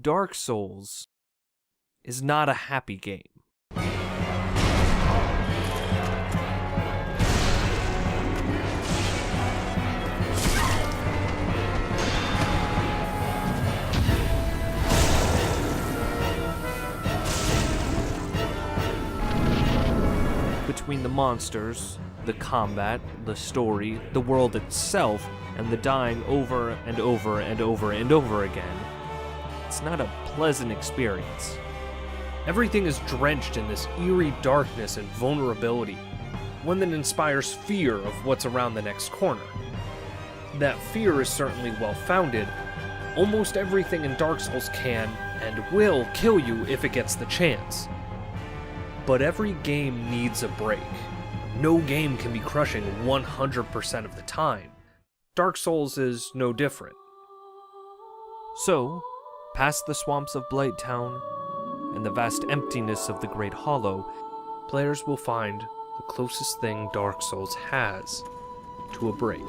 Dark Souls is not a happy game. Between the monsters, the combat, the story, the world itself, and the dying over and over and over and over again, it's not a pleasant experience. Everything is drenched in this eerie darkness and vulnerability, one that inspires fear of what's around the next corner. That fear is certainly well-founded. Almost everything in Dark Souls can and will kill you if it gets the chance. But every game needs a break. No game can be crushing 100% of the time. Dark Souls is no different. So, past the swamps of Blighttown and the vast emptiness of the Great Hollow, players will find the closest thing Dark Souls has to a break.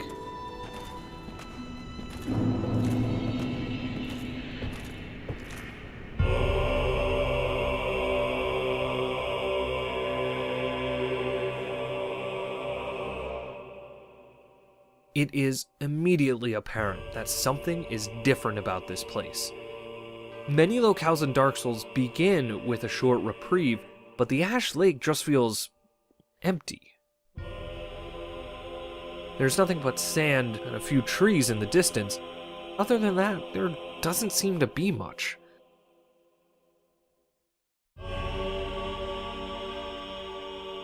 It is immediately apparent that something is different about this place. Many locales in Dark Souls begin with a short reprieve, but the Ash Lake just feels empty. There's nothing but sand and a few trees in the distance. Other than that, there doesn't seem to be much.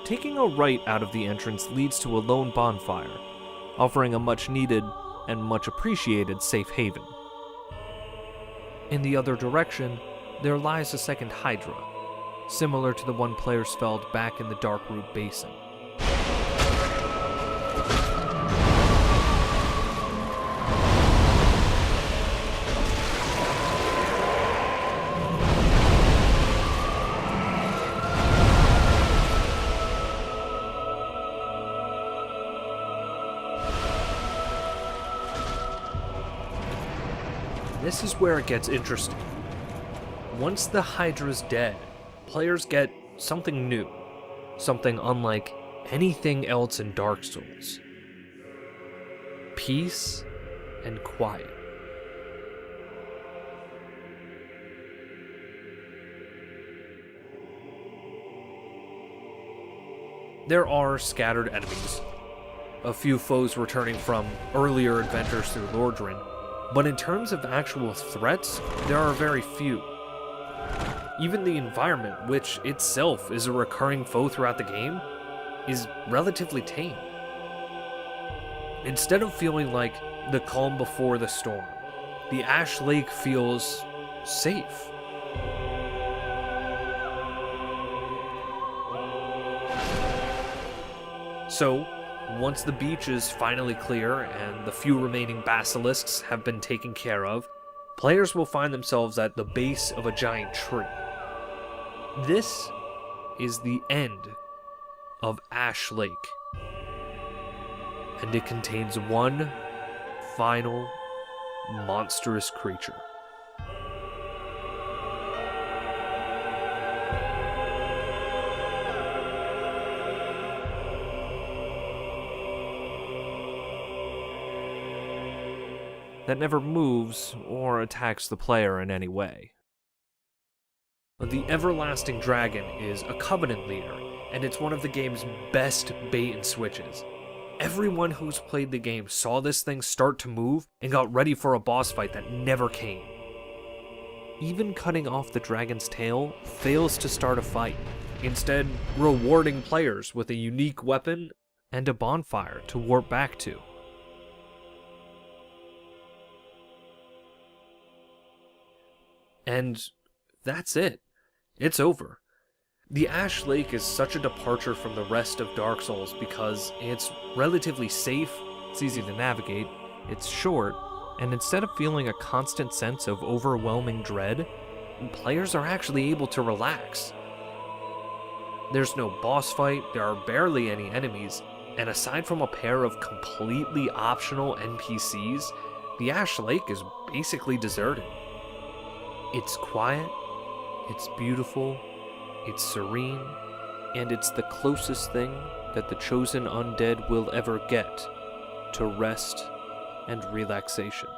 Taking a right out of the entrance leads to a lone bonfire, offering a much-needed and much-appreciated safe haven. In the other direction, there lies a second Hydra, similar to the one players felled back in the Darkroot Basin. This is where it gets interesting. Once the Hydra's dead, players get something new, something unlike anything else in Dark Souls. Peace and quiet. There are scattered enemies, a few foes returning from earlier adventures through Lordran, but in terms of actual threats, there are very few. Even the environment, which itself is a recurring foe throughout the game, is relatively tame. Instead of feeling like the calm before the storm, the Ash Lake feels safe. So, once the beach is finally clear and the few remaining basilisks have been taken care of, players will find themselves at the base of a giant tree. This is the end of Ash Lake, and it contains one final monstrous creature. That never moves or attacks the player in any way. The Everlasting Dragon is a Covenant leader, and it's one of the game's best bait and switches. Everyone who's played the game saw this thing start to move and got ready for a boss fight that never came. Even cutting off the dragon's tail fails to start a fight, instead rewarding players with a unique weapon and a bonfire to warp back to. And that's it. It's over. The Ash Lake is such a departure from the rest of Dark Souls because it's relatively safe, it's easy to navigate, it's short, and instead of feeling a constant sense of overwhelming dread, players are actually able to relax. There's no boss fight, there are barely any enemies, and aside from a pair of completely optional NPCs, the Ash Lake is basically deserted. It's quiet, it's beautiful, it's serene, and it's the closest thing that the chosen undead will ever get to rest and relaxation.